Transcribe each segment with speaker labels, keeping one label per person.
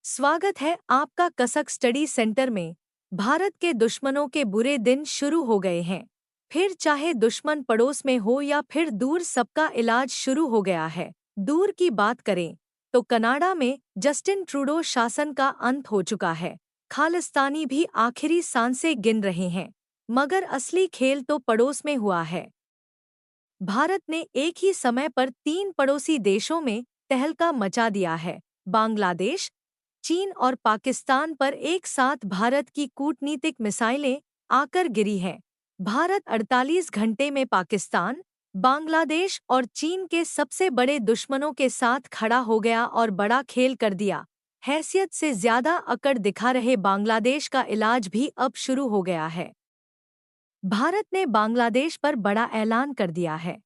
Speaker 1: स्वागत है आपका कसक स्टडी सेंटर में। भारत के दुश्मनों के बुरे दिन शुरू हो गए हैं। फिर चाहे दुश्मन पड़ोस में हो या फिर दूर, सबका इलाज शुरू हो गया है। दूर की बात करें तो कनाडा में जस्टिन ट्रूडो शासन का अंत हो चुका है। खालिस्तानी भी आखिरी सांसें गिन रहे हैं। मगर असली खेल तो पड़ोस में हुआ है। भारत ने एक ही समय पर 3 पड़ोसी देशों में तहलका मचा दिया है। बांग्लादेश, चीन और पाकिस्तान पर एक साथ भारत की कूटनीतिक मिसाइलें आकर गिरी हैं। भारत 48 घंटे में पाकिस्तान, बांग्लादेश और चीन के सबसे बड़े दुश्मनों के साथ खड़ा हो गया और बड़ा खेल कर दिया। हैसियत से ज्यादा अकड़ दिखा रहे बांग्लादेश का इलाज भी अब शुरू हो गया है। भारत ने बांग्लादेश पर बड़ा ऐलान कर दिया है।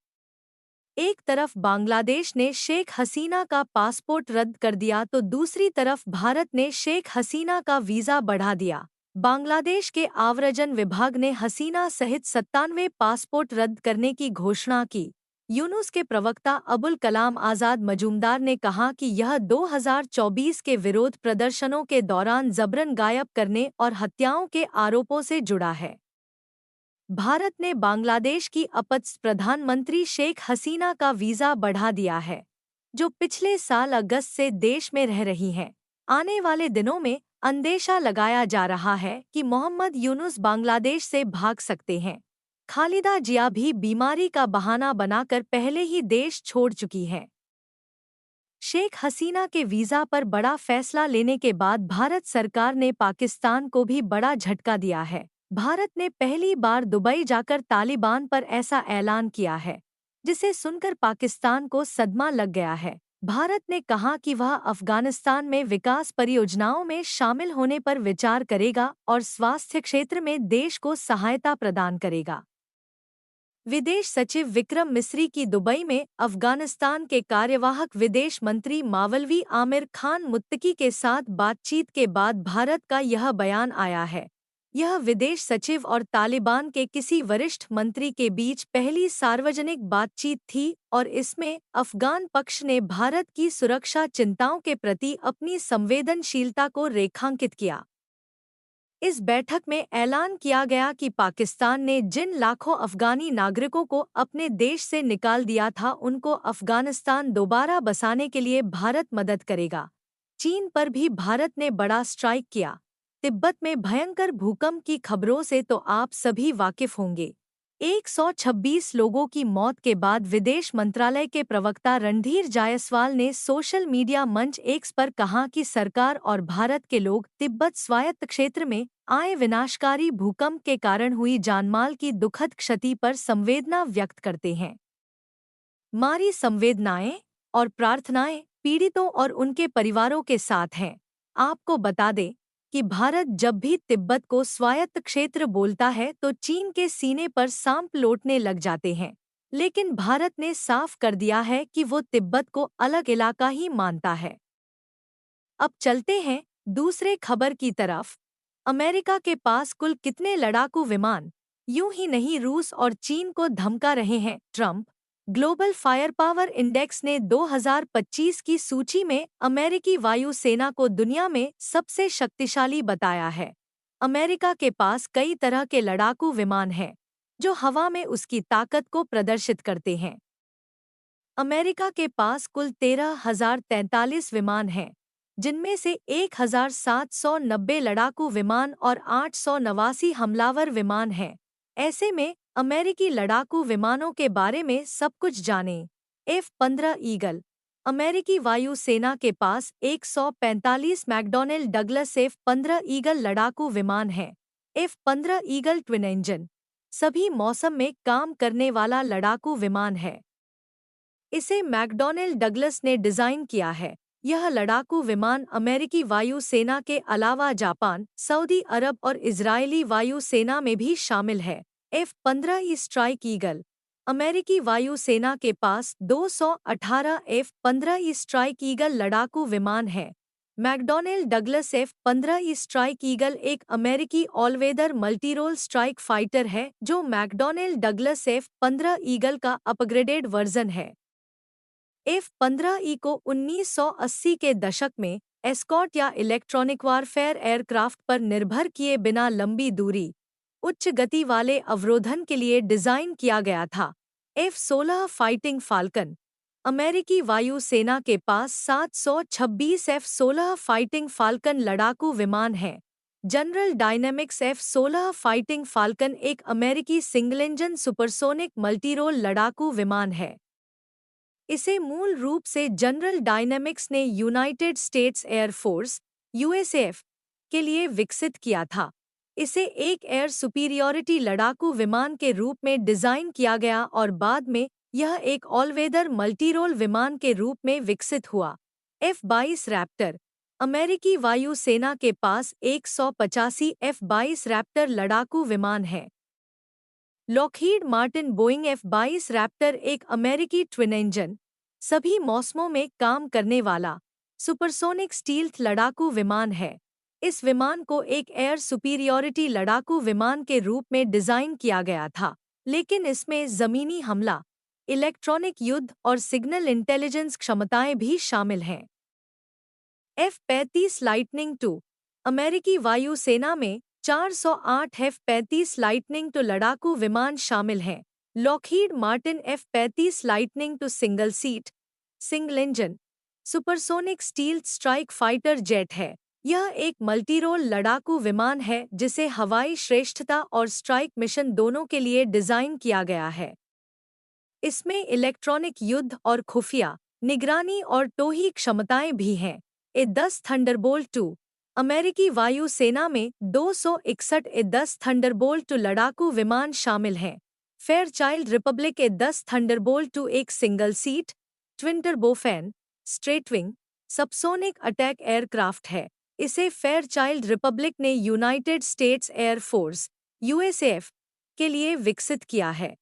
Speaker 1: एक तरफ बांग्लादेश ने शेख हसीना का पासपोर्ट रद्द कर दिया तो दूसरी तरफ भारत ने शेख हसीना का वीज़ा बढ़ा दिया। बांग्लादेश के आव्रजन विभाग ने हसीना सहित 97 पासपोर्ट रद्द करने की घोषणा की। यूनुस के प्रवक्ता अबुल कलाम आज़ाद मजूमदार ने कहा कि यह 2024 के विरोध प्रदर्शनों के दौरान जबरन गायब करने और हत्याओं के आरोपों से जुड़ा है। भारत ने बांग्लादेश की अपत्य प्रधानमंत्री शेख हसीना का वीज़ा बढ़ा दिया है, जो पिछले साल अगस्त से देश में रह रही हैं। आने वाले दिनों में अंदेशा लगाया जा रहा है कि मोहम्मद यूनुस बांग्लादेश से भाग सकते हैं। खालिदा जिया भी बीमारी का बहाना बनाकर पहले ही देश छोड़ चुकी हैं। शेख हसीना के वीज़ा पर बड़ा फैसला लेने के बाद भारत सरकार ने पाकिस्तान को भी बड़ा झटका दिया है। भारत ने पहली बार दुबई जाकर तालिबान पर ऐसा ऐलान किया है, जिसे सुनकर पाकिस्तान को सदमा लग गया है। भारत ने कहा कि वह अफगानिस्तान में विकास परियोजनाओं में शामिल होने पर विचार करेगा और स्वास्थ्य क्षेत्र में देश को सहायता प्रदान करेगा। विदेश सचिव विक्रम मिस्री की दुबई में अफगानिस्तान के कार्यवाहक विदेश मंत्री मावलवी आमिर खान मुत्तकी के साथ बातचीत के बाद भारत का यह बयान आया है। यह विदेश सचिव और तालिबान के किसी वरिष्ठ मंत्री के बीच पहली सार्वजनिक बातचीत थी और इसमें अफगान पक्ष ने भारत की सुरक्षा चिंताओं के प्रति अपनी संवेदनशीलता को रेखांकित किया। इस बैठक में ऐलान किया गया कि पाकिस्तान ने जिन लाखों अफगानी नागरिकों को अपने देश से निकाल दिया था, उनको अफगानिस्तान दोबारा बसाने के लिए भारत मदद करेगा। चीन पर भी भारत ने बड़ा स्ट्राइक किया। तिब्बत में भयंकर भूकंप की खबरों से तो आप सभी वाकिफ होंगे। 126 लोगों की मौत के बाद विदेश मंत्रालय के प्रवक्ता रणधीर जायसवाल ने सोशल मीडिया मंच एक्स पर कहा कि सरकार और भारत के लोग तिब्बत स्वायत्त क्षेत्र में आए विनाशकारी भूकंप के कारण हुई जानमाल की दुखद क्षति पर संवेदना व्यक्त करते हैं। हमारी संवेदनाएं और प्रार्थनाएं पीड़ितों और उनके परिवारों के साथ हैं। आपको बता दें कि भारत जब भी तिब्बत को स्वायत्त क्षेत्र बोलता है तो चीन के सीने पर सांप लौटने लग जाते हैं, लेकिन भारत ने साफ कर दिया है कि वो तिब्बत को अलग इलाका ही मानता है। अब चलते हैं दूसरे खबर की तरफ। अमेरिका के पास कुल कितने लड़ाकू विमान? यूं ही नहीं, रूस और चीन को धमका रहे हैं Trump. Global fire power index ने 2025 की सूची में अमेरिकी वायुसेना को दुनिया में सबसे शक्तिशाली बताया है। अमेरिका के पास कई तरह के लड़ाकू विमान हैं, जो हवा में उसकी ताकत को प्रदर्शित करते हैं। अमेरिका के पास कुल 13,043 विमान हैं, जिनमें से 1,790 लड़ाकू विमान और 889 हमलावर विमान हैं। ऐसे में अमेरिकी लड़ाकू विमानों के बारे में सब कुछ जानें। F-15 eagle. अमेरिकी वायु सेना के पास 145 मैकडॉनेल डगलस F-15 ईगल लड़ाकू विमान हैं। F-15 ईगल ट्विन इंजन, सभी मौसम में काम करने वाला लड़ाकू विमान है। इसे मैकडॉनेल डगलस ने डिज़ाइन किया है। यह लड़ाकू विमान अमेरिकी वायु सेना के अलावा जापान, सऊदी अरब और इजरायली वायु सेना में भी शामिल है। F-15 ई स्ट्राइक ईगल। अमेरिकी वायु सेना के पास 218 F-15 ई स्ट्राइक ईगल लड़ाकू विमान है। मैकडॉनेल डगलस F-15 ई स्ट्राइक ईगल एक अमेरिकी ऑलवेदर मल्टीरोल स्ट्राइक फाइटर है, जो मैकडॉनेल डगलस F-15 ईगल का अपग्रेडेड वर्जन है। F-15 ई को 1980 के दशक में एस्कॉर्ट या इलेक्ट्रॉनिक वारफेयर एयरक्राफ्ट पर निर्भर किए बिना लंबी दूरी, उच्च गति वाले अवरोधन के लिए डिजाइन किया गया था। F-16 fighting falcon. अमेरिकी वायु सेना के पास 726 F-16 फाइटिंग फाल्कन लड़ाकू विमान हैं। General dynamics F-16 fighting falcon एक अमेरिकी सिंगल इंजन सुपरसोनिक मल्टीरोल लड़ाकू विमान है। इसे मूल रूप से जनरल डायनेमिक्स ने यूनाइटेड स्टेट्स एयरफोर्स (USAF) के लिए विकसित किया था। इसे एक एयर सुपीरियॉरिटी लड़ाकू विमान के रूप में डिजाइन किया गया और बाद में यह एक ऑलवेदर मल्टीरोल विमान के रूप में विकसित हुआ। F-22 Raptor. अमेरिकी वायु सेना के पास 185 F-22 रैप्टर लड़ाकू विमान है। Lockheed Martin Boeing F-22 Raptor एक अमेरिकी ट्विन इंजन, सभी मौसमों में काम करने वाला सुपरसोनिक स्टील्थ लड़ाकू विमान है। इस विमान को एक एयर सुपीरियॉरिटी लड़ाकू विमान के रूप में डिजाइन किया गया था, लेकिन इसमें जमीनी हमला, इलेक्ट्रॉनिक युद्ध और सिग्नल इंटेलिजेंस क्षमताएं भी शामिल हैं। F-35 lightning II। अमेरिकी वायु सेना में 408 F-35 लाइटनिंग II लड़ाकू विमान शामिल हैं। Lockheed Martin F-35 lightning II single seat, single engine, supersonic stealth strike fighter jet है। यह एक मल्टीरोल लड़ाकू विमान है जिसे हवाई श्रेष्ठता और स्ट्राइक मिशन दोनों के लिए डिजाइन किया गया है। इसमें इलेक्ट्रॉनिक युद्ध और खुफिया, निगरानी और टोही क्षमताएं भी हैं। A-10 Thunderbolt II। अमेरिकी वायु सेना में 261 A-10 थंडरबोल्ट II लड़ाकू विमान शामिल हैं। Fairchild Republic A-10 Thunderbolt II एक single seat, twin turbofan, straightwing, subsonic attack aircraft है। इसे फेयरचाइल्ड रिपब्लिक ने United States Air Force (USAF) के लिए विकसित किया है।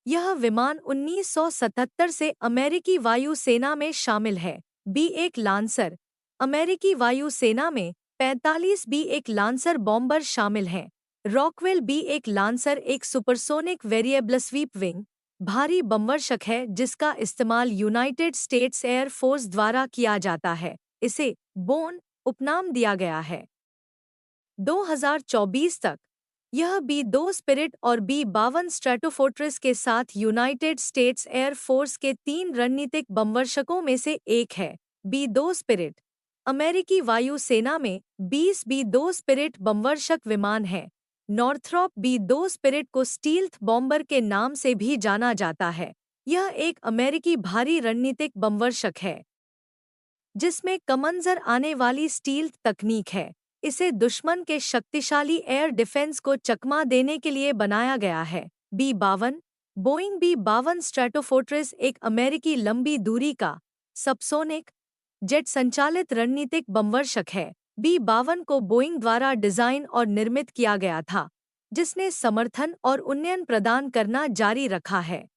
Speaker 1: यह विमान 1977 से अमेरिकी वायु सेना में शामिल है। B-1 lancer. अमेरिकी वायु सेना में 45 B-1 लांसर बॉम्बर शामिल हैं। रॉकवेल B-1 लांसर एक सुपरसोनिक वेरिएबल स्वीप विंग, भारी बमवर्षक है जिसका इस्तेमाल यूनाइटेड स्टेट्स एयर फोर्स द्वारा किया जाता है। इसे बोन उपनाम दिया गया है। 2024 तक यह B-2 स्पिरिट और B-52 स्ट्रैटोफोर्ट्रेस के साथ यूनाइटेड स्टेट्स एयर फोर्स के 3 रणनीतिक बमवर्षकों में से एक है। B-2 spirit. अमेरिकी वायु सेना में 20 B-2 स्पिरिट बमवर्षक विमान हैं। नॉर्थरॉप B-2 स्पिरिट को स्टील्थ बॉम्बर के नाम से भी जाना जाता है। यह एक अमेरिकी भारी रणनीतिक बमवर्षक है जिसमें कमंजर आने वाली स्टील्थ तकनीक है। इसे दुश्मन के शक्तिशाली एयर डिफेंस को चकमा देने के लिए बनाया गया है। B-52। बोइंग B-52 स्ट्रैटोफोर्ट्रेस एक अमेरिकी लंबी दूरी का सबसोनिक जेट संचालित रणनीतिक बमवर्षक है। B-52 को बोइंग द्वारा डिजाइन और निर्मित किया गया था, जिसने समर्थन और उन्नयन प्रदान करना जारी रखा है।